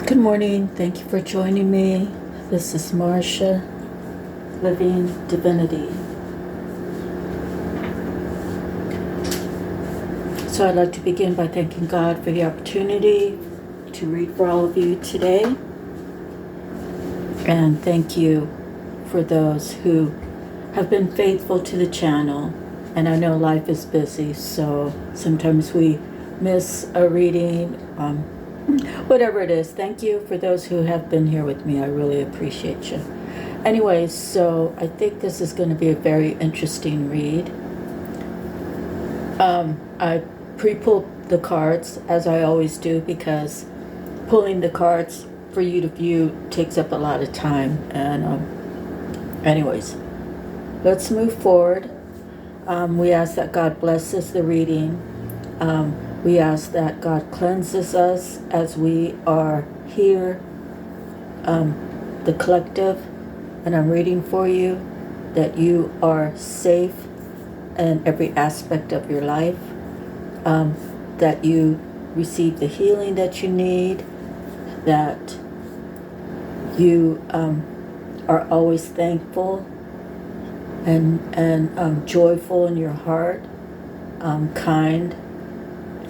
Good morning. Thank you for joining me. This is Marcia, Living Divinity. So I'd like to begin by thanking God for the opportunity to read for all of you today. And thank you for those who have been faithful to the channel. And I know life is busy, so sometimes we miss a reading. Whatever it is, thank you for those who have been here with me. I really appreciate you. Anyways, so I think this is going to be a very interesting read. I pre-pulled the cards, as I always do, because pulling the cards for you to view takes up a lot of time. And anyways, let's move forward. We ask that God blesses the reading. We ask that God cleanses us as we are here, the collective, and I'm reading for you, that you are safe in every aspect of your life, that you receive the healing that you need, that you are always thankful and joyful in your heart, kind,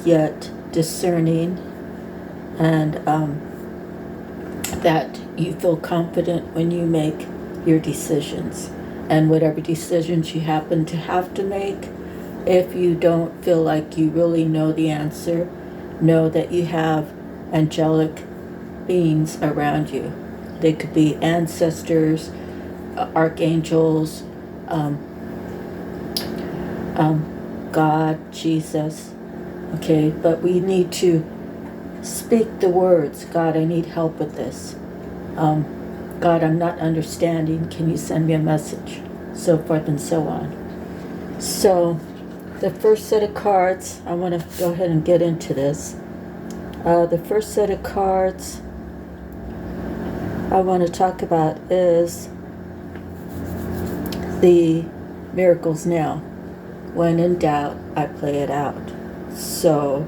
yet discerning, and that you feel confident when you make your decisions. And whatever decisions you happen to have to make, if you don't feel like you really know the answer, know that you have angelic beings around you. They could be ancestors, archangels, God, Jesus. Okay, but we need to speak the words. God, I need help with this. God, I'm not understanding. Can you send me a message? So forth and so on. So, the first set of cards, I want to go ahead and get into this. The first set of cards I want to talk about is the miracles now. When in doubt, I play it out. So,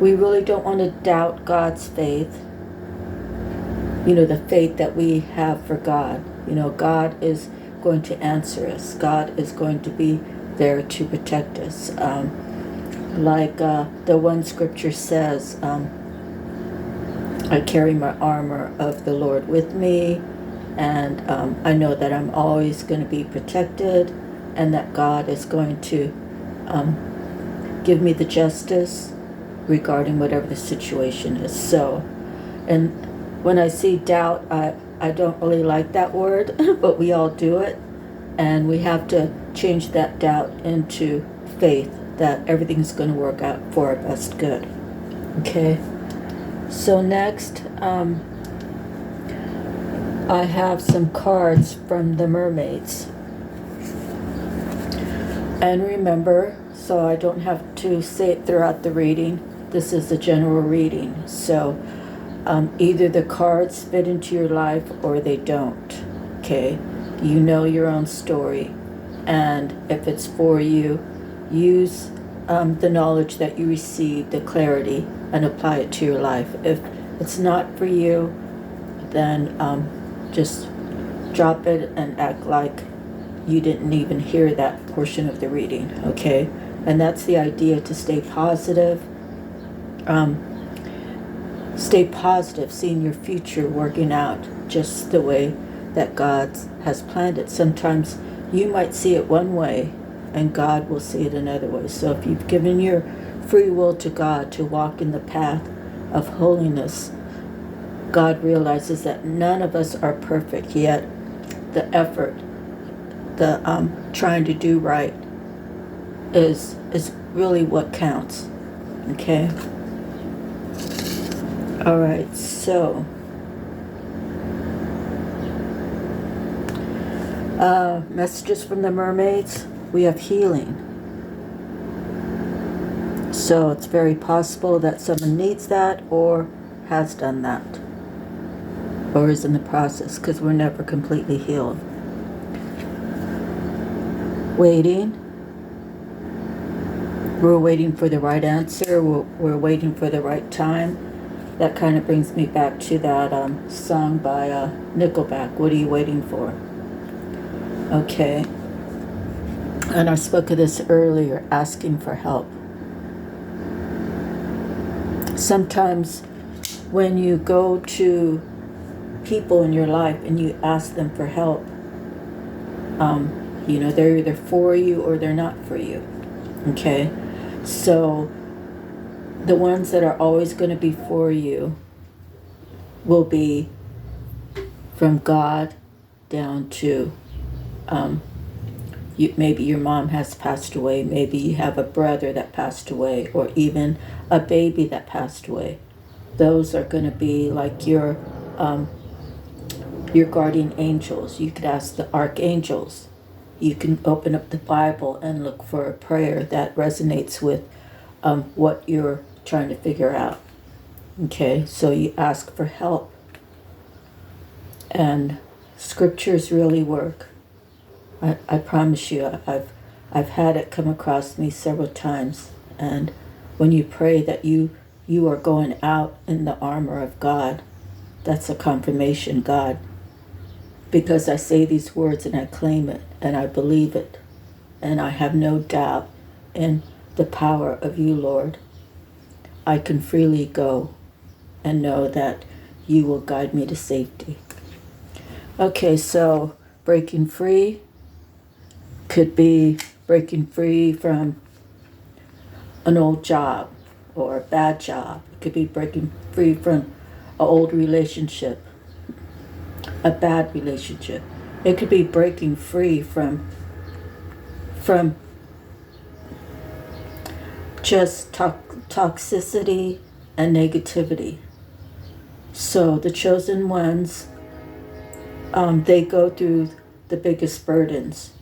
we really don't want to doubt God's faith. You know, the faith that we have for God. You know, God is going to answer us. God is going to be there to protect us. Like the one scripture says, I carry my armor of the Lord with me, and I know that I'm always going to be protected, and that God is going to give me the justice regarding whatever the situation is. So, and when I see doubt, I don't really like that word, but we all do it, and we have to change that doubt into faith that everything's going to work out for our best good. Okay, so next, I have some cards from the mermaids. And remember, so I don't have to say it throughout the reading, this is a general reading. So either the cards fit into your life or they don't. Okay? You know your own story. And if it's for you, use the knowledge that you received, the clarity, and apply it to your life. If it's not for you, then just drop it and act like you didn't even hear that portion of the reading, okay? And that's the idea, to stay positive. Stay positive, seeing your future working out just the way that God has planned it. Sometimes you might see it one way and God will see it another way. So if you've given your free will to God to walk in the path of holiness, God realizes that none of us are perfect, yet the effort, the trying to do right is really what counts. Okay? Alright, so messages from the mermaids. We have healing. So it's very possible that someone needs that or has done that or is in the process, because we're never completely healed. Waiting. We're waiting for the right answer. We're waiting for the right time. that kind of brings me back to that song by Nickelback, What Are You Waiting For? Okay. And I spoke of this earlier, asking for help. Sometimes when you go to people in your life and you ask them for help, they're either for you or they're not for you. Okay? So the ones that are always going to be for you will be from God down to maybe your mom has passed away, maybe you have a brother that passed away, or even a baby that passed away. Those are going to be like your guardian angels. You could ask the archangels. You can open up the Bible and look for a prayer that resonates with what you're trying to figure out. Okay, so you ask for help. And scriptures really work. I promise you, I've had it come across me several times. And when you pray that you are going out in the armor of God, that's a confirmation, God. Because I say these words and I claim it and I believe it. And I have no doubt in the power of you, Lord. I can freely go and know that you will guide me to safety. Okay, so breaking free could be breaking free from an old job or a bad job. It could be breaking free from an old relationship, a bad relationship. It could be breaking free from just toxicity and negativity. So the chosen ones, they go through the biggest burdens.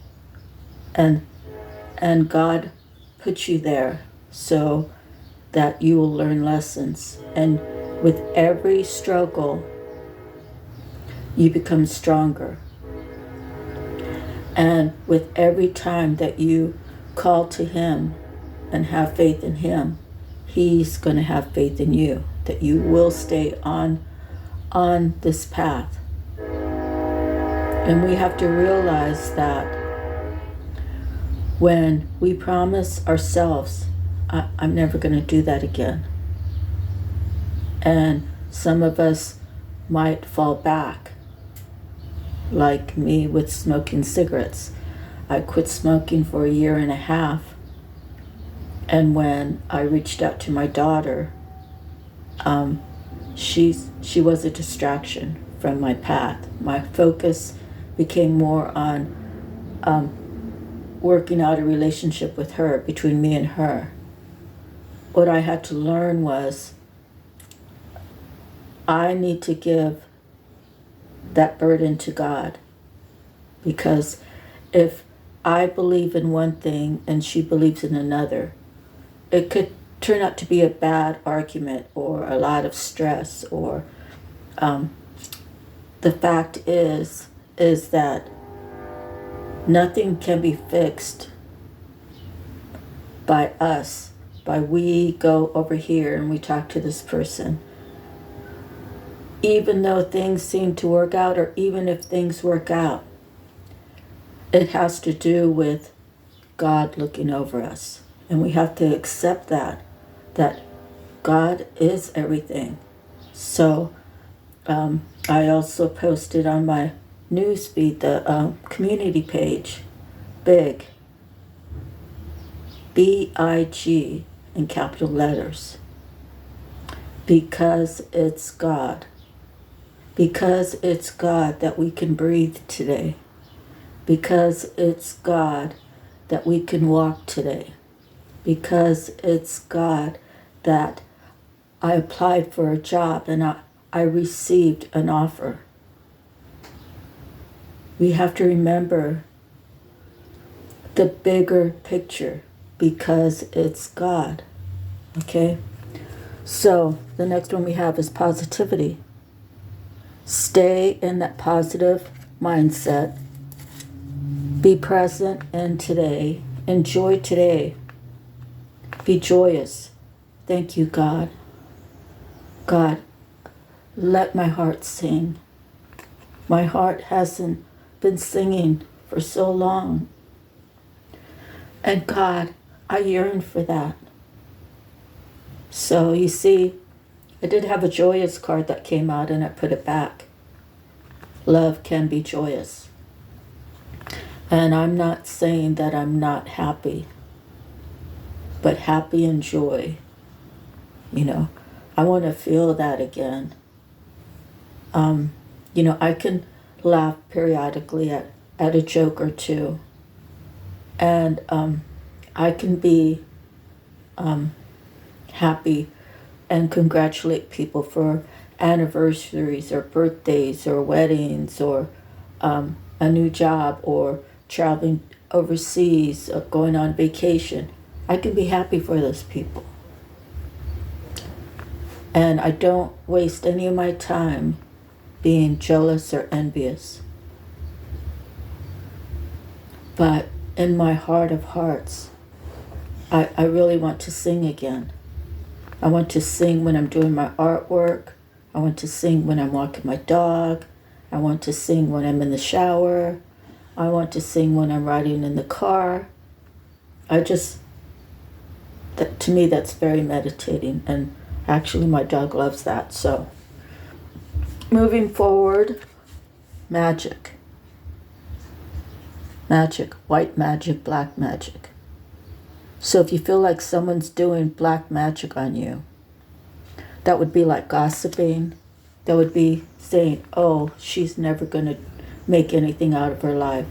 And God put you there so that you will learn lessons. And with every struggle, you become stronger. And with every time that you call to Him and have faith in Him, He's going to have faith in you, that you will stay on this path. And we have to realize that when we promise ourselves, I'm never going to do that again. And some of us might fall back, like me with smoking cigarettes. I quit smoking for 1.5 years. And when I reached out to my daughter, she was a distraction from my path. My focus became more on working out a relationship with her, between me and her. What I had to learn was I need to give that burden to God, because if I believe in one thing and she believes in another, it could turn out to be a bad argument or a lot of stress. Or the fact is that nothing can be fixed by us, by we go over here and we talk to this person. Even though things seem to work out, or even if things work out, it has to do with God looking over us. And we have to accept that God is everything. So I also posted on my newsfeed the community page, big, B-I-G in capital letters, because it's God. Because it's God that we can breathe today. Because it's God that we can walk today. Because it's God that I applied for a job and I received an offer. We have to remember the bigger picture, because it's God. Okay? So the next one we have is positivity. Stay in that positive mindset. Be present in today. Enjoy today. Be joyous. Thank you, God. God, let my heart sing. My heart hasn't been singing for so long. And God, I yearn for that. So you see, I did have a joyous card that came out and I put it back. Love can be joyous. And I'm not saying that I'm not happy, but happy and joy. I want to feel that again. I can laugh periodically at a joke or two. And I can be happy and congratulate people for anniversaries or birthdays or weddings or a new job or traveling overseas or going on vacation. I can be happy for those people. And I don't waste any of my time being jealous or envious. But in my heart of hearts, I really want to sing again. I want to sing when I'm doing my artwork. I want to sing when I'm walking my dog. I want to sing when I'm in the shower. I want to sing when I'm riding in the car. To me, that's very meditating. And actually, my dog loves that. So, moving forward, magic. Magic, white magic, black magic. So if you feel like someone's doing black magic on you, that would be like gossiping. That would be saying, oh, she's never going to make anything out of her life.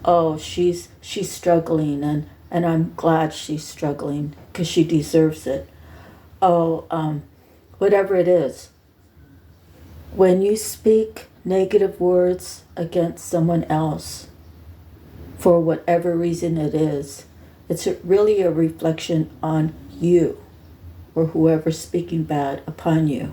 Oh, she's struggling and I'm glad she's struggling because she deserves it. Oh, whatever it is. When you speak negative words against someone else, for whatever reason it is, it's really a reflection on you or whoever's speaking bad upon you.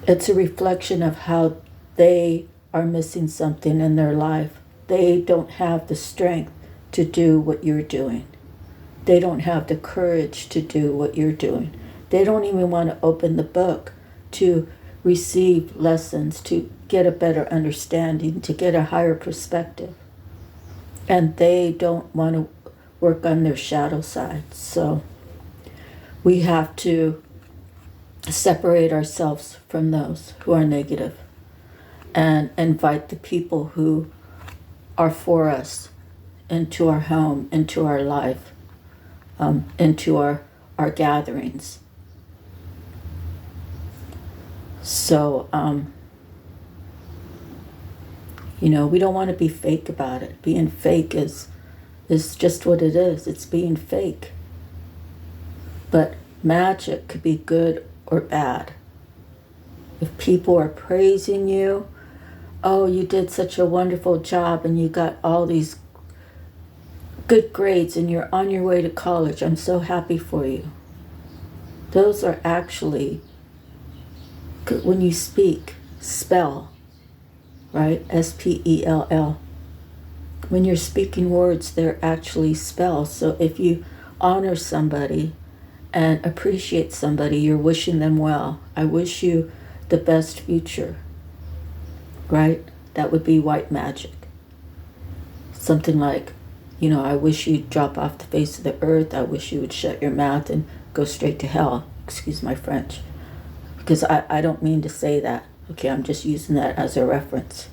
It's a reflection of how they are missing something in their life. They don't have the strength to do what you're doing. They don't have the courage to do what you're doing. They don't even want to open the book to receive lessons, to get a better understanding, to get a higher perspective. And they don't want to work on their shadow side. So we have to separate ourselves from those who are negative and invite the people who are for us into our home, into our life, into our gatherings. So, we don't want to be fake about it. Being fake is just what it is. It's being fake. But magic could be good or bad. If people are praising you, oh, you did such a wonderful job and you got all these good grades and you're on your way to college, I'm so happy for you. Those are actually, when you speak, spell, right? S-P-E-L-L. When you're speaking words, they're actually spells. So if you honor somebody and appreciate somebody, you're wishing them well. I wish you the best future, right? That would be white magic. Something like, I wish you'd drop off the face of the earth. I wish you would shut your mouth and go straight to hell. Excuse my French. Because I don't mean to say that. Okay, I'm just using that as a reference.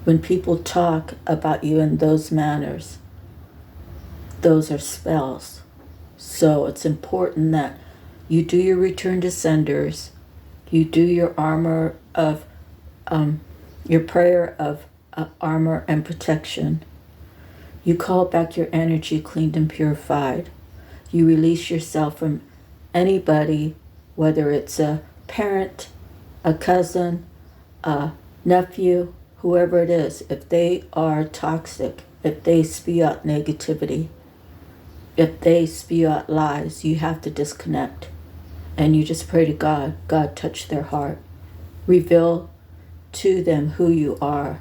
When people talk about you in those manners, those are spells. So it's important that you do your return to senders, you do your armor of, your prayer of armor and protection. You call back your energy cleaned and purified. You release yourself from anybody, whether it's a parent, a cousin, a nephew, whoever it is. If they are toxic, if they spew out negativity, if they spew out lies, you have to disconnect. And you just pray to God. God, touch their heart. Reveal to them who you are.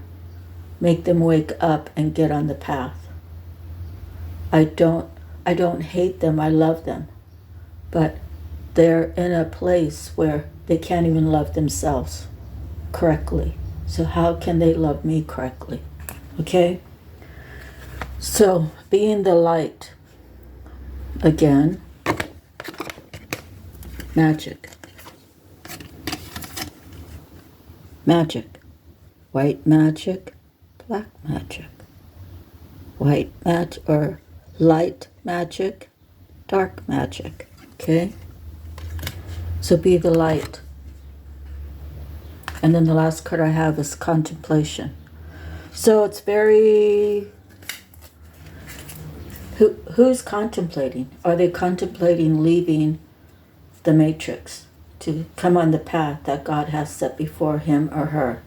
Make them wake up and get on the path. I don't hate them. I love them. But they're in a place where they can't even love themselves correctly. So how can they love me correctly? Okay? So being the light, again, magic. Magic. White magic, black magic. White magic, or light magic, dark magic. Okay? So be the light. And then the last card I have is contemplation. So it's very... Who's contemplating? Are they contemplating leaving the matrix to come on the path that God has set before him or her?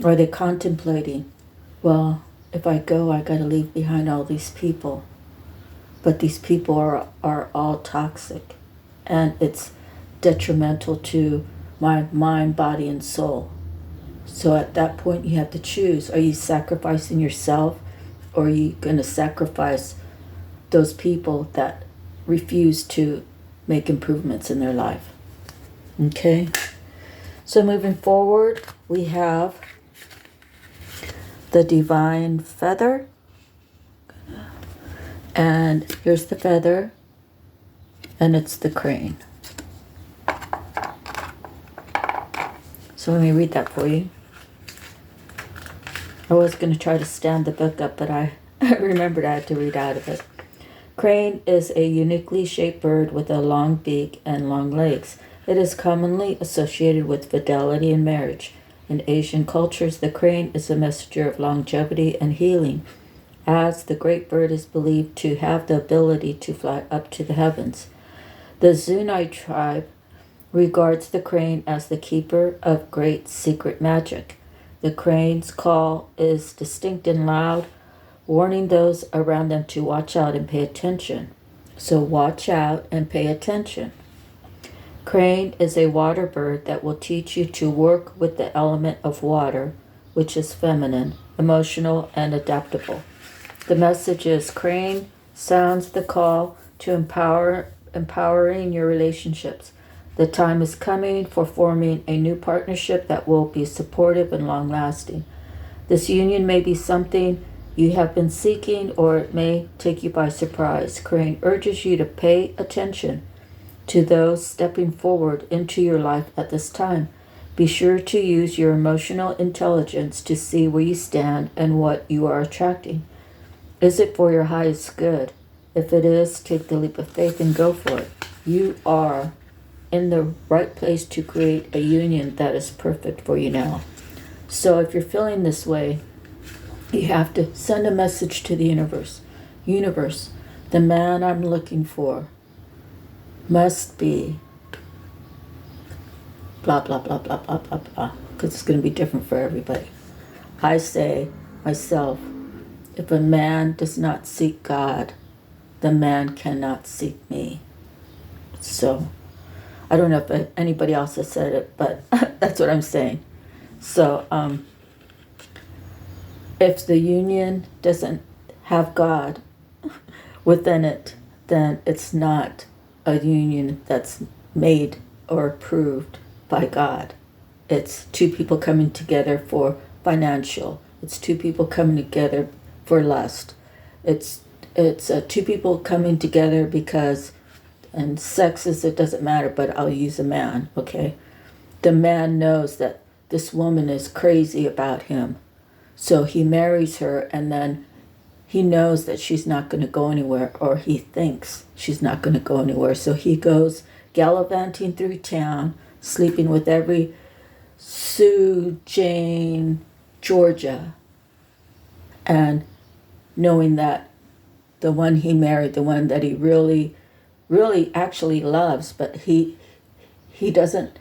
Or are they contemplating, well, if I go, I got to leave behind all these people. But these people are all toxic. And it's detrimental to my mind, body, and soul. So at that point, you have to choose. Are you sacrificing yourself, or are you going to sacrifice those people that refuse to make improvements in their life? Okay? So moving forward, we have the divine feather. And here's the feather, and it's the crane. So let me read that for you. I was going to try to stand the book up, but I remembered I had to read out of it. Crane is a uniquely shaped bird with a long beak and long legs. It is commonly associated with fidelity and marriage. In Asian cultures, the crane is a messenger of longevity and healing, as the great bird is believed to have the ability to fly up to the heavens. The Zunai tribe regards the crane as the keeper of great secret magic. The crane's call is distinct and loud, warning those around them to watch out and pay attention. So watch out and pay attention. Crane is a water bird that will teach you to work with the element of water, which is feminine, emotional, and adaptable. The message is crane sounds the call to empowering your relationships. The time is coming for forming a new partnership that will be supportive and long-lasting. This union may be something you have been seeking, or it may take you by surprise. Crane urges you to pay attention to those stepping forward into your life at this time. Be sure to use your emotional intelligence to see where you stand and what you are attracting. Is it for your highest good? If it is, take the leap of faith and go for it. You are in the right place to create a union that is perfect for you now. So if you're feeling this way, you have to send a message to the universe. Universe, the man I'm looking for must be blah, blah, blah, blah, blah, blah, blah, because it's going to be different for everybody. I say myself, if a man does not seek God, the man cannot seek me. So I don't know if anybody else has said it, but that's what I'm saying. So if the union doesn't have God within it, then it's not a union that's made or approved by God. It's two people coming together for financial. It's two people coming together for lust. It's two people coming together because, and sex is, it doesn't matter, but I'll use a man, okay? The man knows that this woman is crazy about him. So he marries her, and then he knows that she's not going to go anywhere, or he thinks she's not going to go anywhere. So he goes gallivanting through town, sleeping with every Sue, Jane, Georgia, and knowing that the one he married, the one that he really, really actually loves, but he doesn't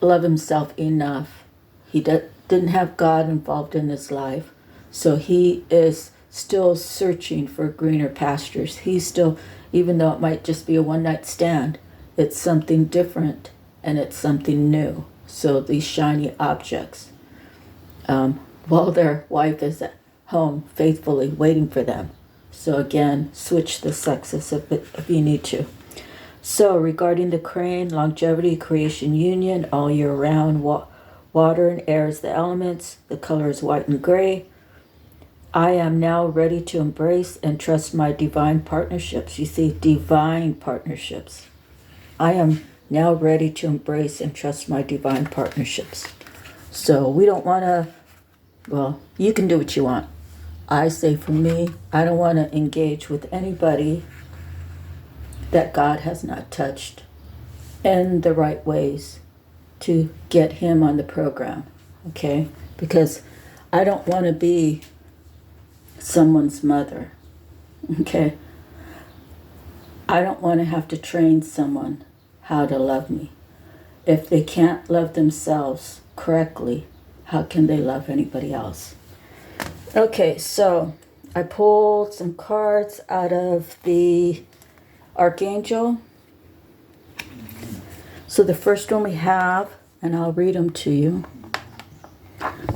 love himself enough. He didn't have God involved in his life. So he is still searching for greener pastures. He's still, even though it might just be a one-night stand, it's something different and it's something new. So these shiny objects, while their wife is at home faithfully waiting for them. So again, switch the sexes if you need to. So regarding the crane, longevity, creation, union, all year round, water and air is the elements, the color is white and gray. I am now ready to embrace and trust my divine partnerships. You see, divine partnerships. I am now ready to embrace and trust my divine partnerships. So we don't want to, well, you can do what you want. I say for me, I don't want to engage with anybody that God has not touched in the right ways to get him on the program, okay? Because I don't want to be someone's mother, okay? I don't want to have to train someone how to love me. If they can't love themselves correctly, how can they love anybody else? Okay, so I pulled some cards out of the Archangel. So the first one we have, and I'll read them to you.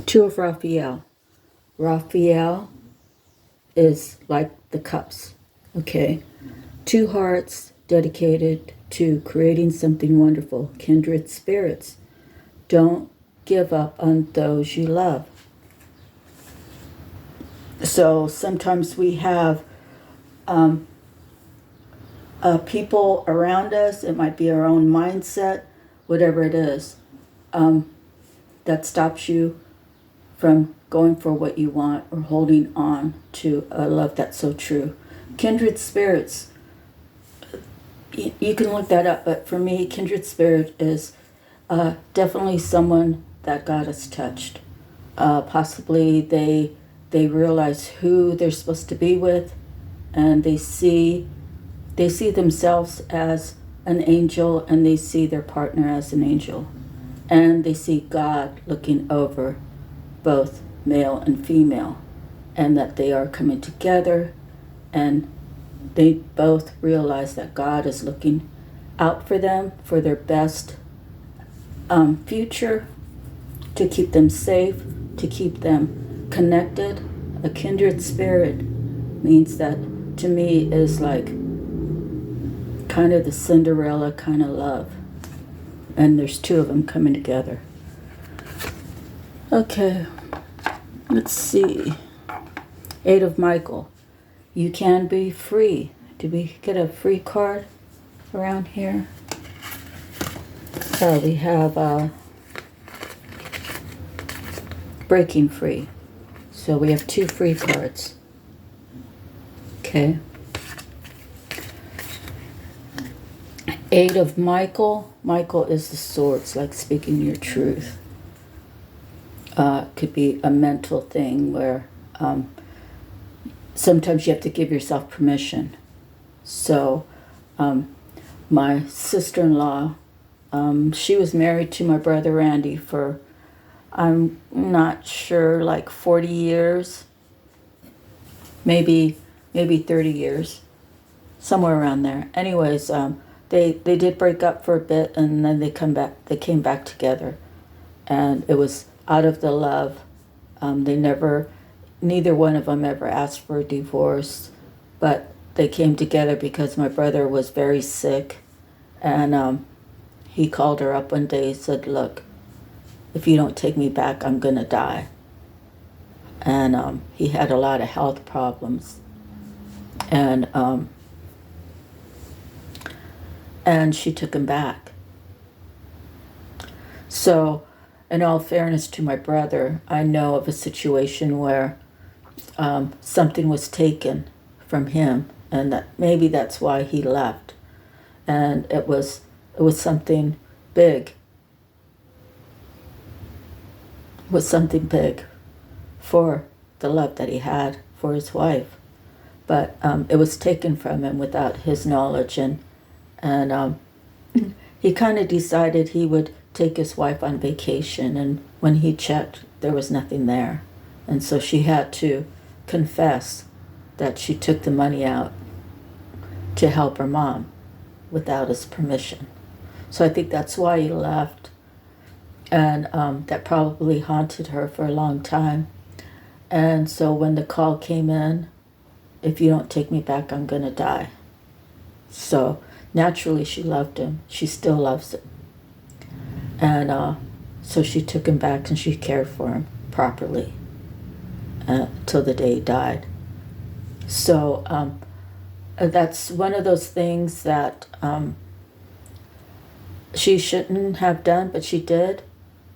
Two of Raphael. Raphael is like the cups, okay? Two hearts dedicated to creating something wonderful. Kindred spirits. Don't give up on those you love. So sometimes we have people around us. It might be our own mindset, whatever it is, that stops you from going for what you want or holding on to a love that's so true. Kindred spirits, you can look that up, but for me, kindred spirit is definitely someone that God has touched. Possibly they realize who they're supposed to be with, and they see themselves as an angel, and they see their partner as an angel, and they see God looking over both male and female, and that they are coming together, and they both realize that God is looking out for them for their best future, to keep them safe, to keep them connected. A kindred spirit means that, to me, is like kind of the Cinderella kind of love. And there's two of them coming together. Okay, let's see. Eight of Michael. You can be free. Did we get a free card around here? Oh, we have breaking free. So we have two free cards. Okay. Eight of Michael. Michael is the swords, like speaking your truth. Could be a mental thing where sometimes you have to give yourself permission. So my sister-in-law, she was married to my brother Randy for, I'm not sure, like 40 years, maybe 30 years, somewhere around there. Anyways, they did break up for a bit, and then they came back together, and it was out of the love. Neither one of them ever asked for a divorce, but they came together because my brother was very sick, and he called her up one day and said, "Look, if you don't take me back, I'm gonna die." And he had a lot of health problems, and she took him back. So, in all fairness to my brother, I know of a situation where something was taken from him, and that maybe that's why he left. And it was something big. It was something big for the love that he had for his wife, but it was taken from him without his knowledge, and he kind of decided he would take his wife on vacation, and when he checked, there was nothing there, and so she had to confess that she took the money out to help her mom without his permission. So I think that's why he left, and that probably haunted her for a long time. And so when the call came in, "If you don't take me back, I'm gonna die." So naturally she loved him. She still loves him. And so she took him back and she cared for him properly till the day he died. So that's one of those things that she shouldn't have done, but she did,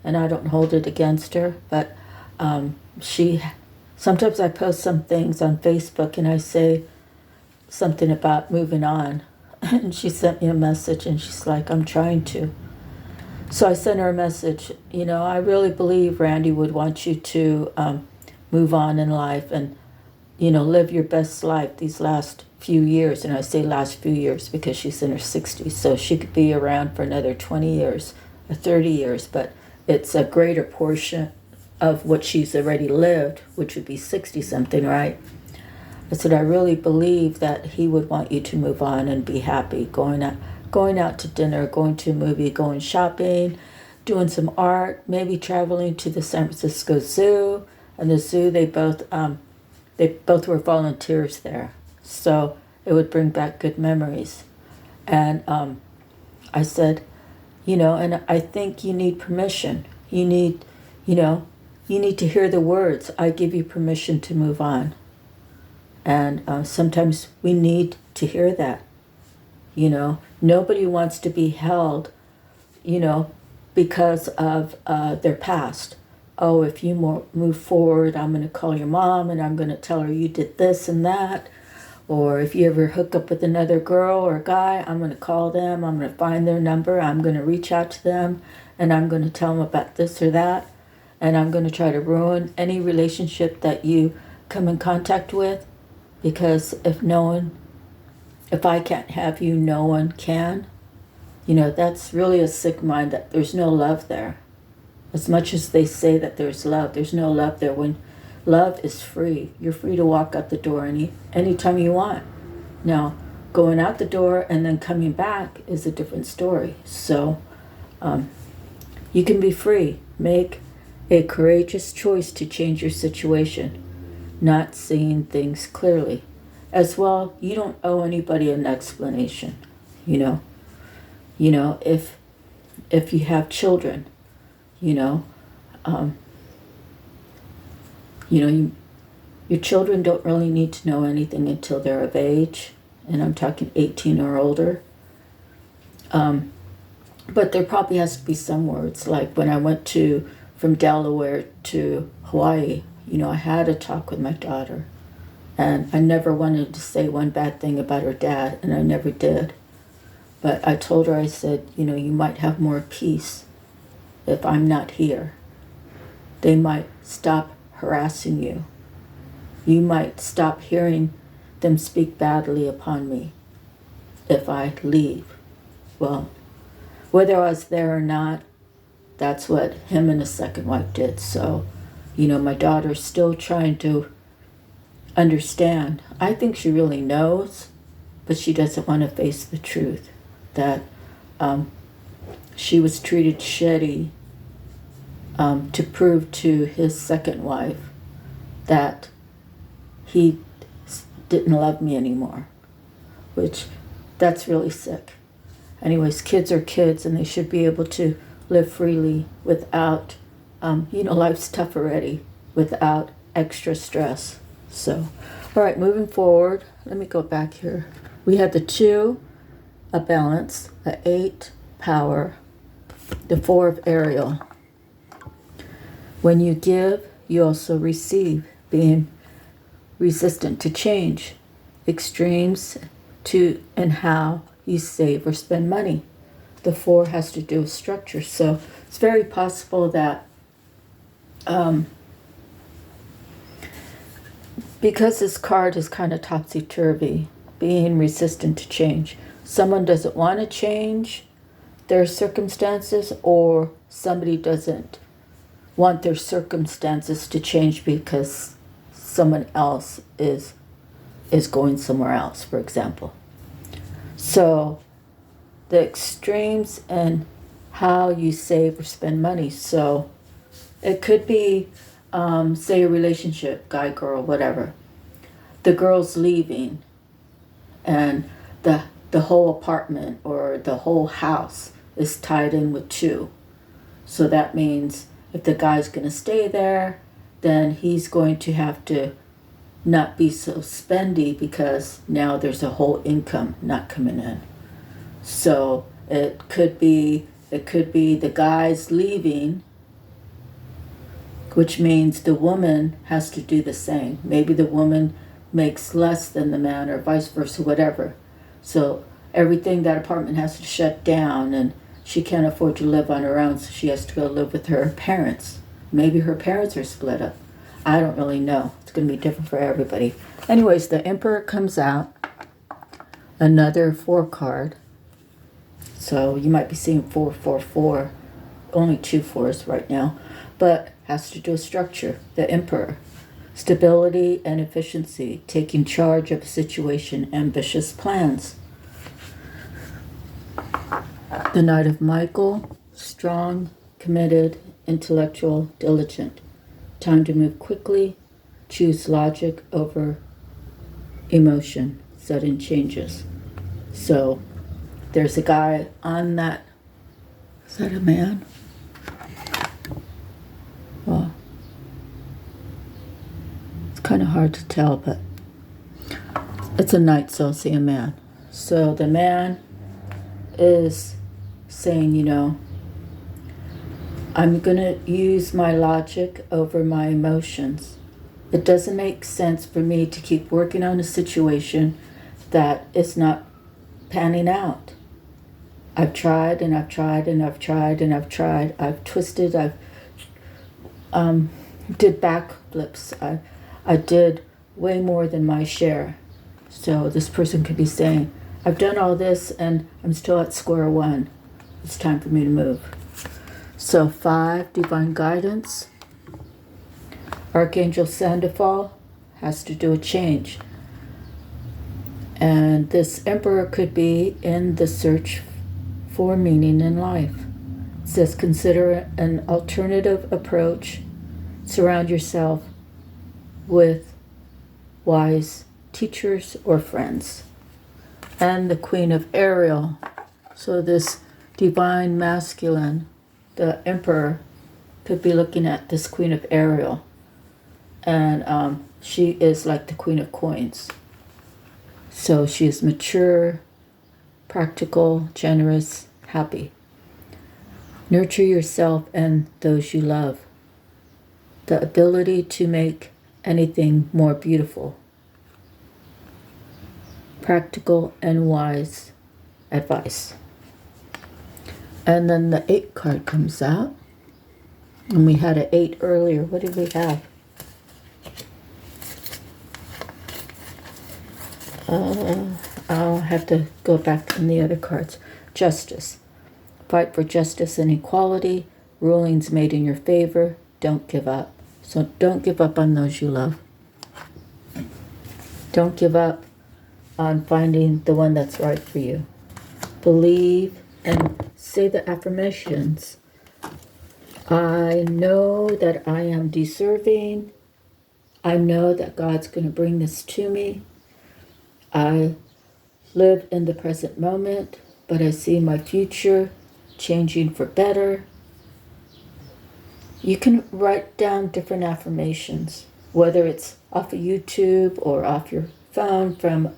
and I don't hold it against her. But sometimes I post some things on Facebook and I say something about moving on, and she sent me a message and she's like, I'm trying to. So I sent her a message, I really believe Randy would want you to move on in life and, live your best life these last few years. And I say last few years because she's in her 60s, so she could be around for another 20 years or 30 years, but it's a greater portion of what she's already lived, which would be 60 something, right? I said, I really believe that he would want you to move on and be happy, going out to dinner, going to a movie, going shopping, doing some art, maybe traveling to the San Francisco Zoo. And the zoo, they both were volunteers there, so it would bring back good memories. And I said, and I think you need permission. You need to hear the words, I give you permission to move on. And sometimes we need to hear that. Nobody wants to be held, because of their past. Oh, if you move forward, I'm going to call your mom and I'm going to tell her you did this and that. Or if you ever hook up with another girl or guy, I'm going to call them, I'm going to find their number, I'm going to reach out to them, and I'm going to tell them about this or that. And I'm going to try to ruin any relationship that you come in contact with. Because if I can't have you, no one can. That's really a sick mind, that there's no love there. As much as they say that there's no love there. When love is free, you're free to walk out the door anytime you want. Now, going out the door and then coming back is a different story. So you can be free. Make a courageous choice to change your situation, not seeing things clearly. As well, you don't owe anybody an explanation. If you have children, your children don't really need to know anything until they're of age, and I'm talking 18 or older. But there probably has to be some words, like when I went from Delaware to Hawaii, I had a talk with my daughter, and I never wanted to say one bad thing about her dad, and I never did. But I told her, I said, you might have more peace if I'm not here. They might stop harassing you. You might stop hearing them speak badly upon me if I leave. Well, whether I was there or not, that's what him and his second wife did. So, my daughter's still trying to understand. I think she really knows, but she doesn't want to face the truth that she was treated shitty to prove to his second wife that he didn't love me anymore, which that's really sick. Anyways, kids are kids, and they should be able to live freely without, life's tough already, without extra stress. So, all right, moving forward, let me go back here. We had the 2, a balance, the 8, power, the 4 of Ariel. When you give, you also receive, being resistant to change, extremes to and how you save or spend money. The 4 has to do with structure, so it's very possible that because this card is kind of topsy-turvy, being resistant to change, someone doesn't want to change their circumstances, or somebody doesn't want their circumstances to change because someone else is going somewhere else, for example. So the extremes and how you save or spend money. So it could be, say, a relationship, guy, girl, whatever. The girl's leaving, and the the whole apartment or the whole house is tied in with 2. So that means if the guy's going to stay there, then he's going to have to not be so spendy because now there's a whole income not coming in. So it could be the guy's leaving, which means the woman has to do the same. Maybe the woman makes less than the man or vice versa, whatever. So everything, that apartment has to shut down and she can't afford to live on her own, so she has to go live with her parents. Maybe her parents are split up. I don't really know. It's going to be different for everybody. Anyways, the Emperor comes out. Another 4 card. So you might be seeing 4, 4, 4. Only 2 4s right now. But has to do with structure. The Emperor. Stability and efficiency. Taking charge of a situation. Ambitious plans. The Knight of Michael. Strong, committed, intellectual, diligent. Time to move quickly. Choose logic over emotion. Sudden changes. So there's a guy on that. Is that a man? Well, it's kind of hard to tell, but it's a knight, so I'll see a man. So the man is saying, I'm going to use my logic over my emotions. It doesn't make sense for me to keep working on a situation that is not panning out. I've tried and I've tried and I've tried and I've tried. I've twisted. I've did backflips. I did way more than my share. So this person could be saying, I've done all this and I'm still at square one. It's time for me to move. So 5, divine guidance. Archangel Sandoval has to do a change. And this Emperor could be in the search for meaning in life. It says consider an alternative approach. Surround yourself with wise teachers or friends. And the Queen of Ariel. So this divine masculine, the Emperor, could be looking at this Queen of Ariel. And she is like the Queen of Coins. So she is mature, practical, generous, happy. Nurture yourself and those you love. The ability to make anything more beautiful. Practical and wise advice. And then the 8 card comes out. And we had an 8 earlier. What did we have? I'll have to go back in the other cards. Justice. Fight for justice and equality. Rulings made in your favor. Don't give up. So don't give up on those you love. Don't give up on finding the one that's right for you. Believe and say the affirmations. I know that I am deserving. I know that God's going to bring this to me. I live in the present moment, but I see my future changing for better. You can write down different affirmations, whether it's off of YouTube or off your phone from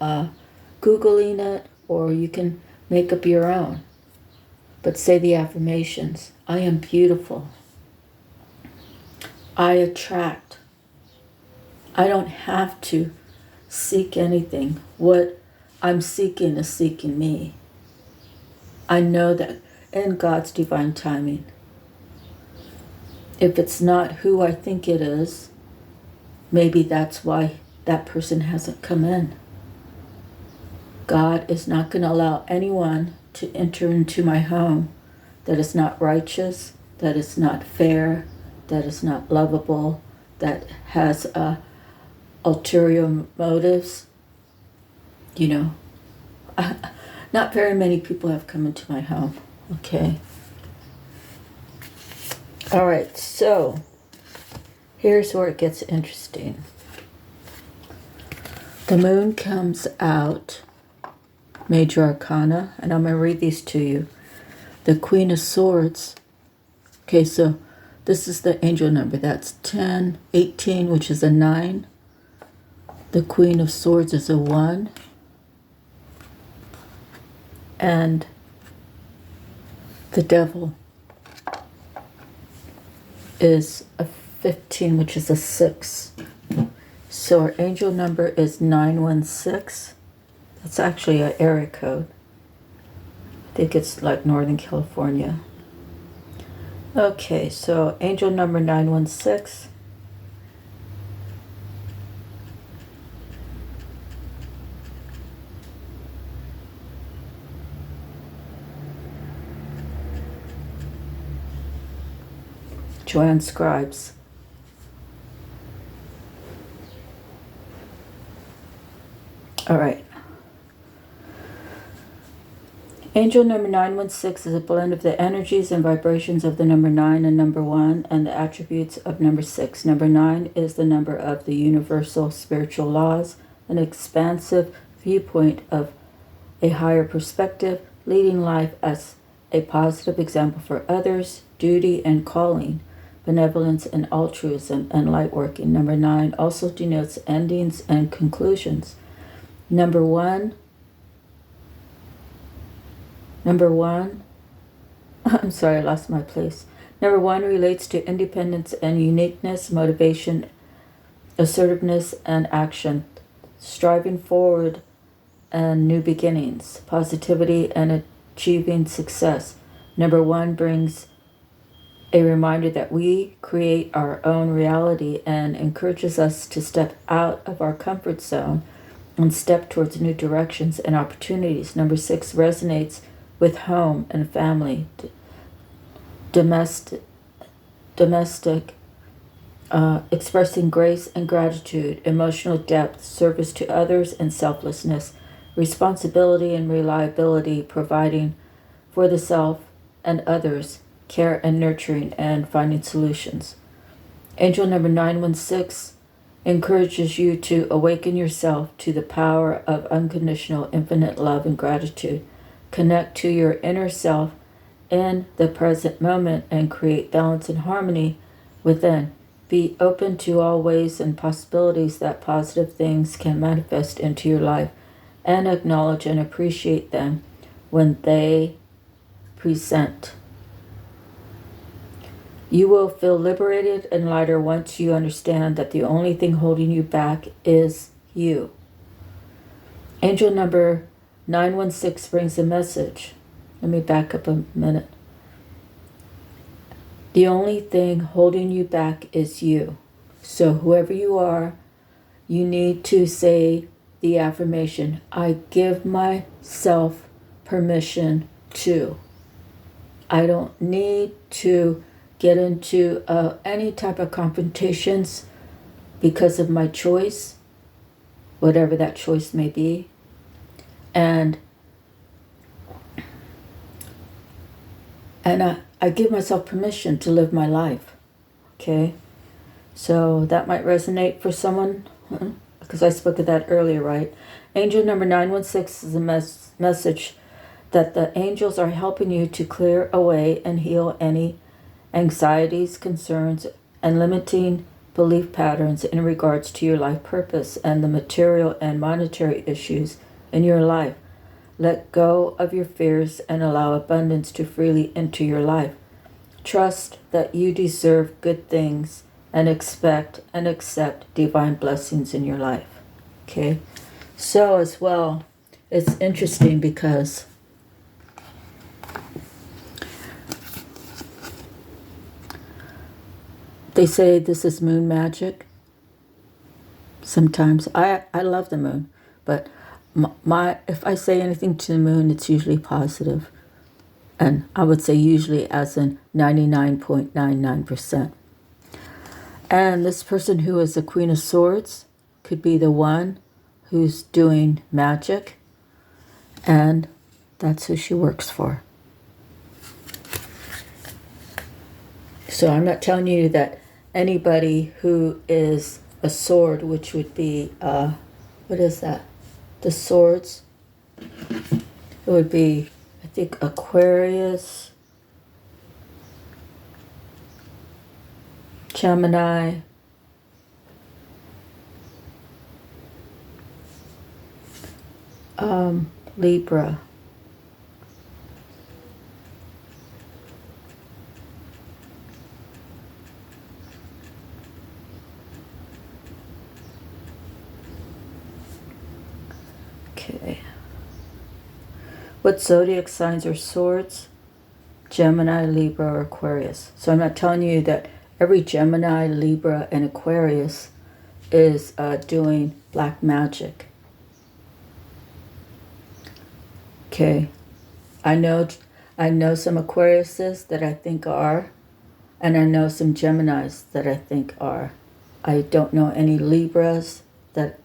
Googling it, or you can make up your own. But say the affirmations. I am beautiful. I attract. I don't have to seek anything. What I'm seeking is seeking me. I know that in God's divine timing. If it's not who I think it is, maybe that's why that person hasn't come in. God is not going to allow anyone to enter into my home that is not righteous, that is not fair, that is not lovable, that has ulterior motives. Not very many people have come into my home. Okay. All right, so here's where it gets interesting. The moon comes out Major Arcana, and I'm going to read these to you. The Queen of Swords. Okay, so this is the angel number. That's 10, 18, which is a 9. The Queen of Swords is a 1. And the Devil is a 15, which is a 6. So our angel number is 916. That's actually an area code. I think it's like Northern California. Okay, so angel number 916. Joanne Scribes. All right. Angel number 916 is a blend of the energies and vibrations of the number 9 and number 1 and the attributes of number 6. Number 9 is the number of the universal spiritual laws, an expansive viewpoint of a higher perspective, leading life as a positive example for others, duty and calling, benevolence and altruism, and light working. Number 9 also denotes endings and conclusions. Number one, I'm sorry, I lost my place. Number 1 relates to independence and uniqueness, motivation, assertiveness, and action, striving forward and new beginnings, positivity, and achieving success. Number 1 brings a reminder that we create our own reality and encourages us to step out of our comfort zone and step towards new directions and opportunities. Number 6 resonates with home and family, domestic, expressing grace and gratitude, emotional depth, service to others, and selflessness, responsibility and reliability, providing for the self and others, care and nurturing, and finding solutions. Angel number 916 encourages you to awaken yourself to the power of unconditional infinite love and gratitude. Connect to your inner self in the present moment and create balance and harmony within. Be open to all ways and possibilities that positive things can manifest into your life, and acknowledge and appreciate them when they present. You will feel liberated and lighter once you understand that the only thing holding you back is you. Angel number 916 brings a message. Let me back up a minute. The only thing holding you back is you. So whoever you are, you need to say the affirmation, I give myself permission to. I don't need to get into any type of confrontations because of my choice, whatever that choice may be. And I give myself permission to live my life. Okay? So that might resonate for someone, because I spoke of that earlier, right? Angel number 916 is a message that the angels are helping you to clear away and heal any anxieties, concerns, and limiting belief patterns in regards to your life purpose and the material and monetary issues in your life. Let go of your fears and allow abundance to freely enter your life. Trust that you deserve good things and expect and accept divine blessings in your life. Okay? So as well, it's interesting because they say this is moon magic. Sometimes I love the moon, but if I say anything to the moon, it's usually positive. And I would say usually as in 99.99%. And this person who is the Queen of Swords could be the one who's doing magic, and that's who she works for. So I'm not telling you that anybody who is a sword, which would be, what is that? The swords. would be, I think, Aquarius, Gemini, Libra. Okay. What zodiac signs are swords? Gemini, Libra, or Aquarius. So I'm not telling you that every Gemini, Libra, and Aquarius is doing black magic. Okay. I know some Aquariuses that I think are, and I know some Geminis that I think are. I don't know any Libras that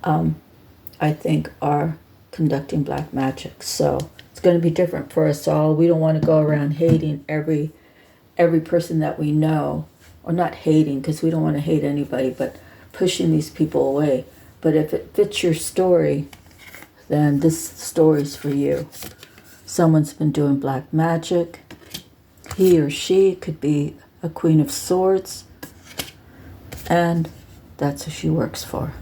I think are conducting black magic. So it's going to be different for us all. We don't want to go around hating every person that we know, or not hating, because we don't want to hate anybody, but pushing these people away. But if it fits your story, then this story's for you. Someone's been doing black magic. He or she could be a Queen of Swords, and that's who she works for.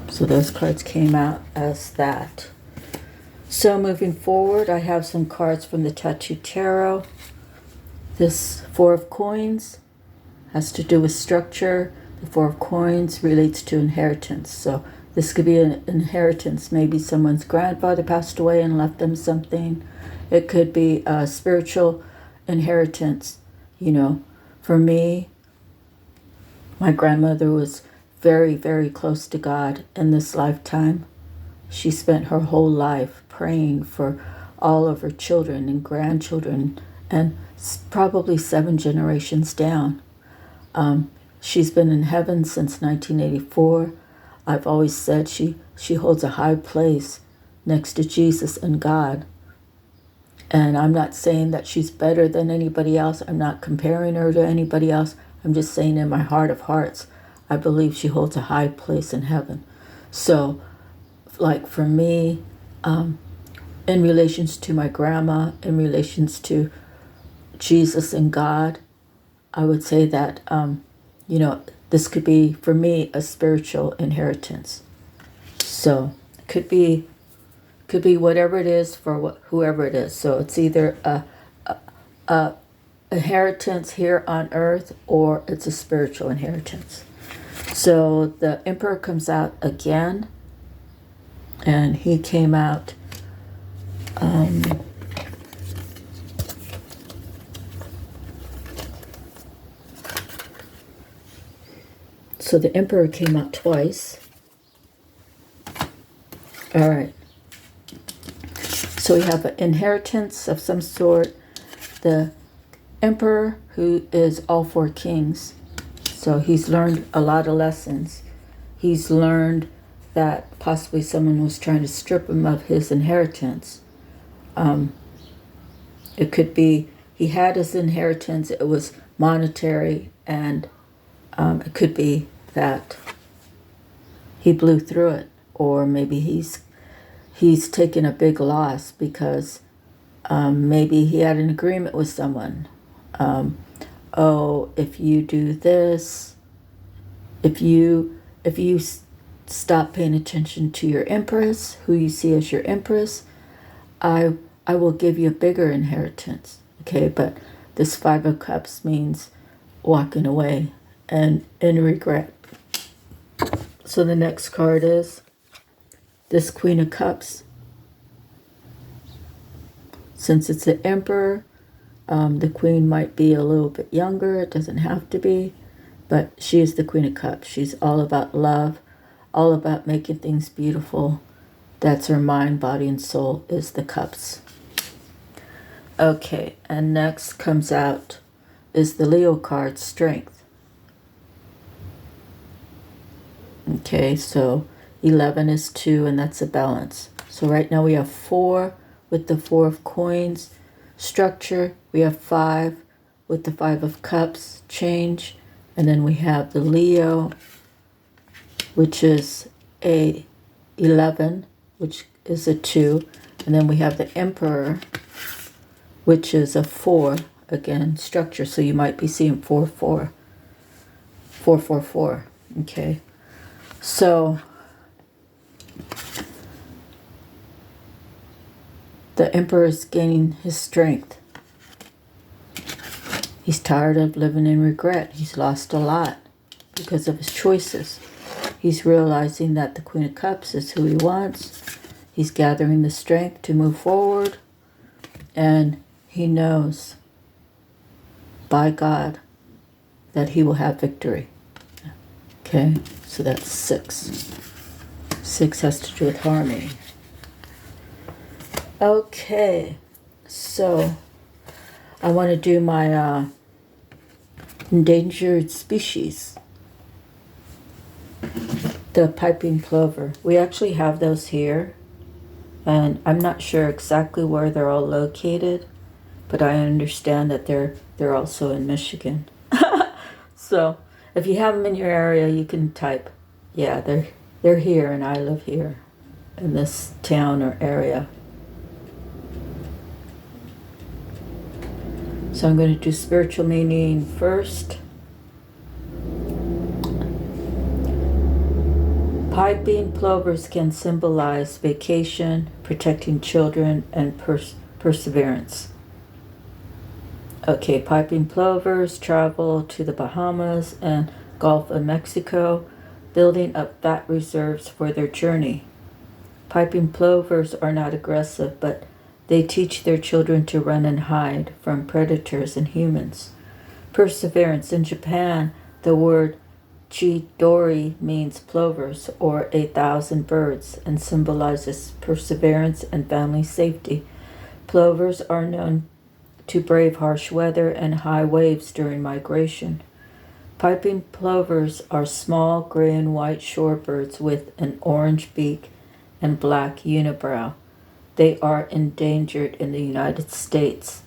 So those cards came out as that. So moving forward, I have some cards from the Tattoo Tarot. This Four of Coins has to do with structure. The Four of Coins relates to inheritance. So this could be an inheritance. Maybe someone's grandfather passed away and left them something. It could be a spiritual inheritance. You know, for me, my grandmother was very, very close to God in this lifetime. She spent her whole life praying for all of her children and grandchildren, and probably 7 generations down. She's been in heaven since 1984. I've always said she holds a high place next to Jesus and God. And I'm not saying that she's better than anybody else. I'm not comparing her to anybody else. I'm just saying in my heart of hearts, I believe she holds a high place in heaven. So, like for me, in relations to my grandma, in relations to Jesus and God, I would say that, this could be, for me, a spiritual inheritance. So, it could be whatever it is for whoever it is. So it's either a inheritance here on earth, or it's a spiritual inheritance. So the Emperor comes out again, and he came out so the Emperor came out twice. All right. So we have an inheritance of some sort. The Emperor, who is all 4 kings. So he's learned a lot of lessons. He's learned that possibly someone was trying to strip him of his inheritance. It could be he had his inheritance, it was monetary, and it could be that he blew through it, or maybe he's taken a big loss because maybe he had an agreement with someone. If you do this, if you stop paying attention to your empress, who you see as your empress, I will give you a bigger inheritance. Okay, but this 5 of Cups means walking away and in regret. So the next card is this Queen of Cups. Since it's the Emperor, the Queen might be a little bit younger. It doesn't have to be, but she is the Queen of Cups. She's all about love, all about making things beautiful. That's her mind, body, and soul, is the Cups. Okay, and next comes out is the Leo card, Strength. Okay, so 11 is 2, and that's a balance. So right now we have 4 with the 4 of Coins. Structure, we have 5 with the 5 of Cups, change. And then we have the Leo, which is a 11, which is a 2. And then we have the Emperor, which is a 4, again, structure. So you might be seeing 4, 4, 4, 4, 4. Okay. So the Emperor is gaining his strength. He's tired of living in regret. He's lost a lot because of his choices. He's realizing that the Queen of Cups is who he wants. He's gathering the strength to move forward. And he knows by God that he will have victory. Okay, so that's 6. 6 has to do with harmony. Okay, so I want to do my endangered species. The piping plover. We actually have those here, and I'm not sure exactly where they're all located, but I understand that they're also in Michigan. So if you have them in your area, you can type, yeah, they're here, and I live here in this town or area. So I'm going to do spiritual meaning first. Piping plovers can symbolize vacation, protecting children, and perseverance. Okay, piping plovers travel to the Bahamas and Gulf of Mexico, building up fat reserves for their journey. Piping plovers are not aggressive, but they teach their children to run and hide from predators and humans. Perseverance. In Japan, the word chidori means plovers or 1,000 birds and symbolizes perseverance and family safety. Plovers are known to brave harsh weather and high waves during migration. Piping plovers are small gray and white shorebirds with an orange beak and black unibrow. They are endangered in the United States.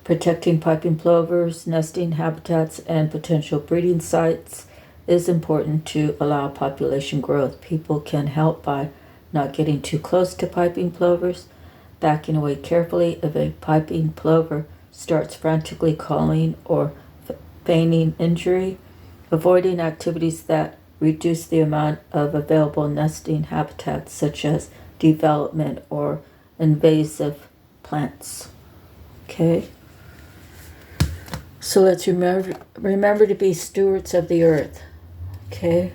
Protecting piping plovers, nesting habitats, and potential breeding sites is important to allow population growth. People can help by not getting too close to piping plovers, backing away carefully if a piping plover starts frantically calling or feigning injury, avoiding activities that reduce the amount of available nesting habitats such as development or invasive plants. Okay? So let's remember to be stewards of the earth. Okay?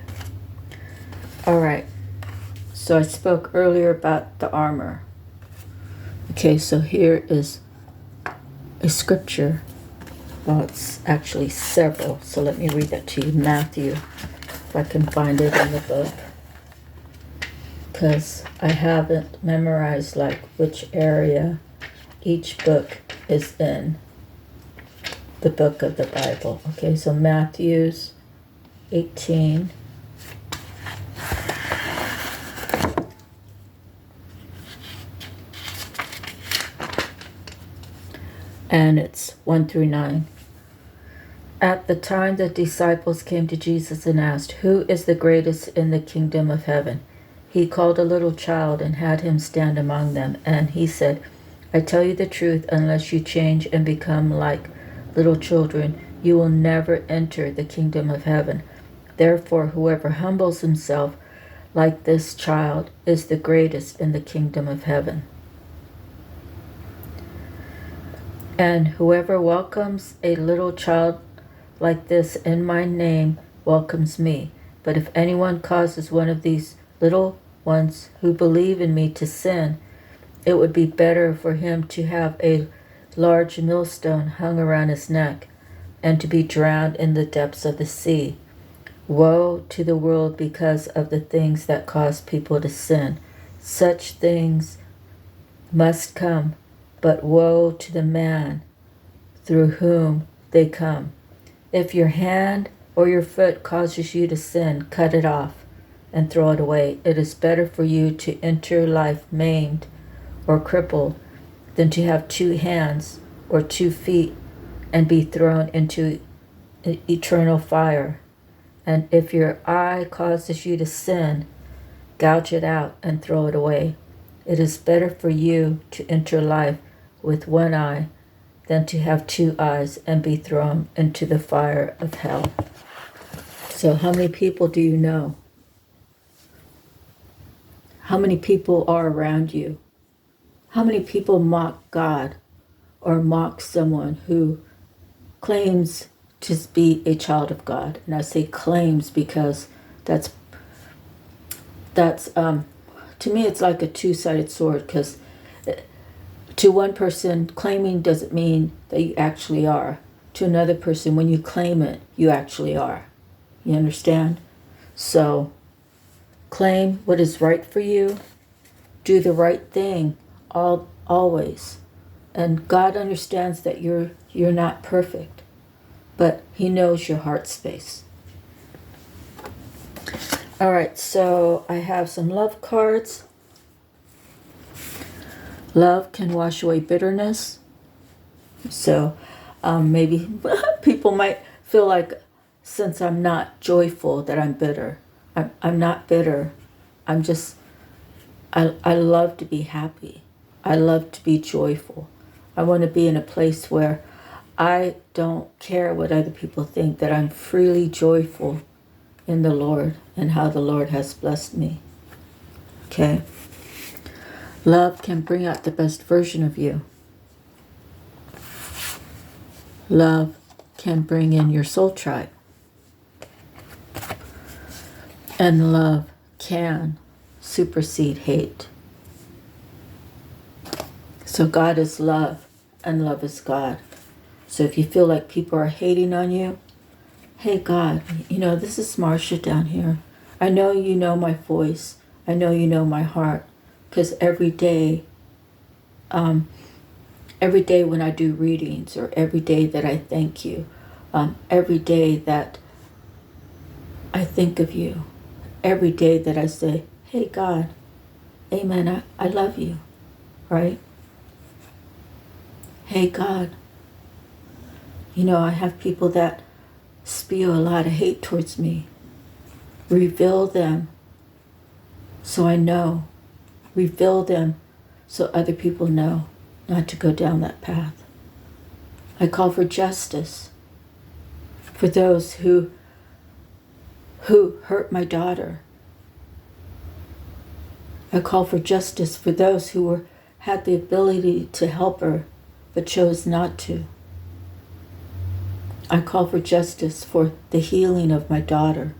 All right. So I spoke earlier about the armor. Okay, so here is a scripture. Well, it's actually several, so let me read that to you. Matthew, if I can find it in the book. Because I haven't memorized like which area each book is in the book of the Bible. Okay, so Matthew's 18. And it's 1 through 9. At the time the disciples came to Jesus and asked, "Who is the greatest in the kingdom of heaven?" He called a little child and had him stand among them. And he said, "I tell you the truth, unless you change and become like little children, you will never enter the kingdom of heaven. Therefore, whoever humbles himself like this child is the greatest in the kingdom of heaven. And whoever welcomes a little child like this in my name welcomes me. But if anyone causes one of these little ones who believe in me to sin, it would be better for him to have a large millstone hung around his neck and to be drowned in the depths of the sea. Woe to the world because of the things that cause people to sin. Such things must come, but woe to the man through whom they come. If your hand or your foot causes you to sin, cut it off and throw it away. It is better for you to enter life maimed or crippled than to have 2 hands or 2 feet and be thrown into eternal fire. And if your eye causes you to sin, gouge it out and throw it away. It is better for you to enter life with one eye than to have two eyes and be thrown into the fire of hell. So how many people do you know? How many people are around you? How many people mock God or mock someone who claims to be a child of God? And I say claims because that's to me it's like a two-sided sword, because to one person, claiming doesn't mean that you actually are. To another person, when you claim it, you actually are. You understand? So claim what is right for you. Do the right thing always. And God understands that you're not perfect, but He knows your heart space. All right, so I have some love cards. Love can wash away bitterness. So maybe people might feel like, since I'm not joyful, that I'm bitter. I'm not bitter. I love to be happy. I love to be joyful. I want to be in a place where I don't care what other people think, that I'm freely joyful in the Lord and how the Lord has blessed me. Okay? Love can bring out the best version of you. Love can bring in your soul tribe. And love can supersede hate. So God is love and love is God. So if you feel like people are hating on you, hey God, this is Marcia down here. I know you know my voice. I know you know my heart. Because every day when I do readings, or every day that I thank you, every day that I think of you, every day that I say, hey God, amen, I love you, right? Hey God, I have people that spew a lot of hate towards me. Reveal them so I know. Reveal them so other people know not to go down that path. I call for justice for those who hurt my daughter. I call for justice for those who had the ability to help her but chose not to. I call for justice for the healing of my daughter.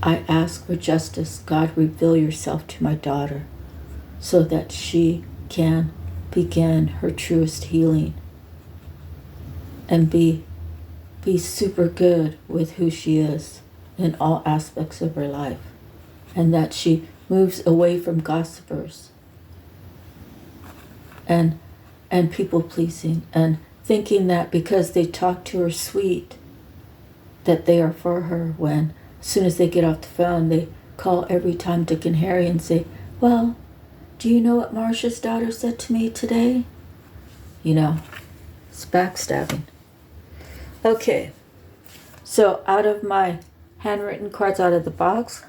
I ask for justice. God, reveal yourself to my daughter so that she can begin her truest healing and be super good with who she is in all aspects of her life, and that she moves away from gossipers and people pleasing, and thinking that because they talk to her sweet that they are for her, when as soon as they get off the phone they call every time Dick and Harry and say, well, do you know what Marcia's daughter said to me today? It's backstabbing. Okay, so out of my handwritten cards out of the box,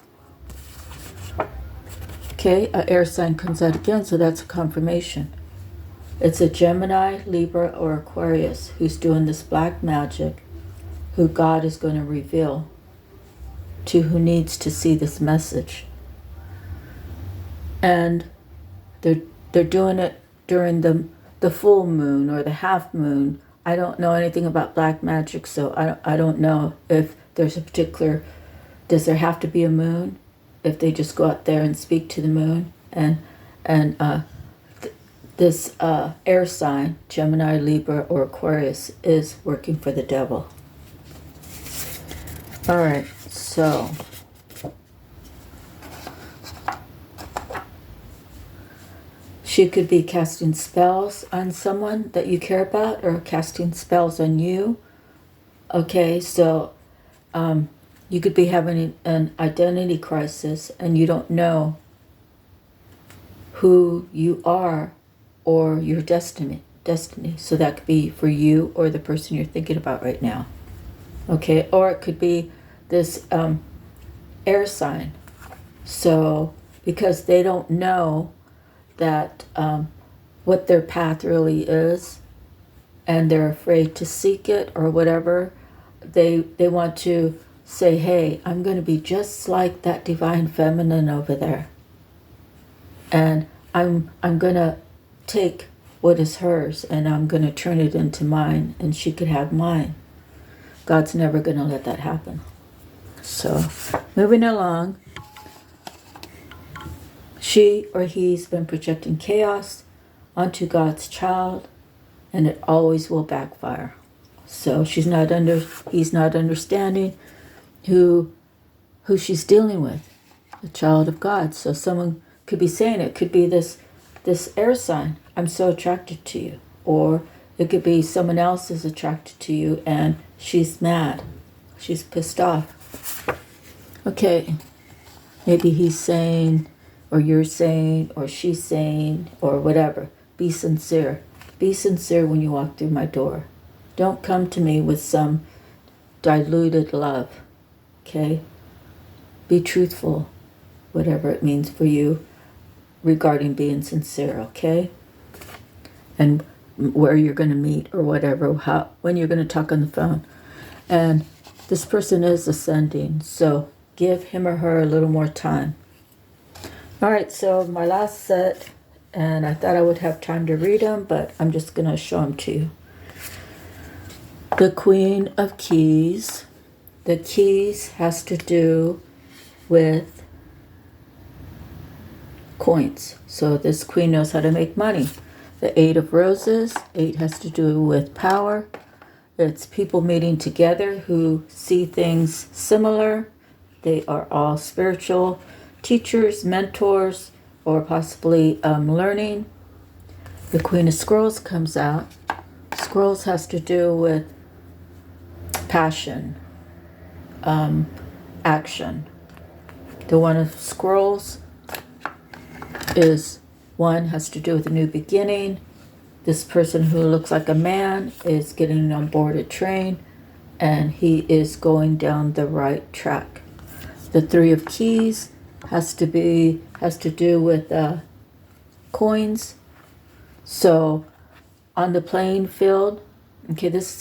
okay, an air sign comes out again, so that's a confirmation. It's a Gemini, Libra, or Aquarius who's doing this black magic, who God is going to reveal to, who needs to see this message. And they're doing it during the full moon or the half moon. I don't know anything about black magic, so I don't know if there's a particular, does there have to be a moon? If they just go out there and speak to the moon, and this air sign, Gemini, Libra, or Aquarius, is working for the devil. All right, so she could be casting spells on someone that you care about, or casting spells on you. Okay, so you could be having an identity crisis and you don't know who you are or your destiny. So that could be for you or the person you're thinking about right now. Okay, or it could be this air sign. So, because they don't know that what their path really is, and they're afraid to seek it or whatever, they want to say, hey, I'm going to be just like that divine feminine over there, and I'm going to take what is hers and I'm going to turn it into mine, and she could have mine. God's never going to let that happen. So, moving along, she or he's been projecting chaos onto God's child, and it always will backfire. So he's not understanding who she's dealing with, the child of God. So someone could be saying, it could be this air sign, I'm so attracted to you. Or it could be someone else is attracted to you and she's mad. She's pissed off. Okay, maybe he's saying, or you're saying, or she's saying, or whatever. Be sincere. Be sincere when you walk through my door. Don't come to me with some diluted love. Okay? Be truthful, whatever it means for you regarding being sincere, okay? And where you're going to meet or whatever, when you're going to talk on the phone. And this person is ascending, so give him or her a little more time. All right, so my last set, and I thought I would have time to read them, but I'm just going to show them to you. The Queen of Keys. The keys has to do with coins. So this queen knows how to make money. The Eight of Roses. 8 has to do with power. It's people meeting together who see things similar. They are all spiritual teachers, mentors, or possibly learning. The Queen of Squirrels comes out. Squirrels has to do with passion, action. The One of Squirrels is one has to do with a new beginning. This person who looks like a man is getting on board a train and he is going down the right track. The Three of Keys has to do with coins. So on the playing field, okay, this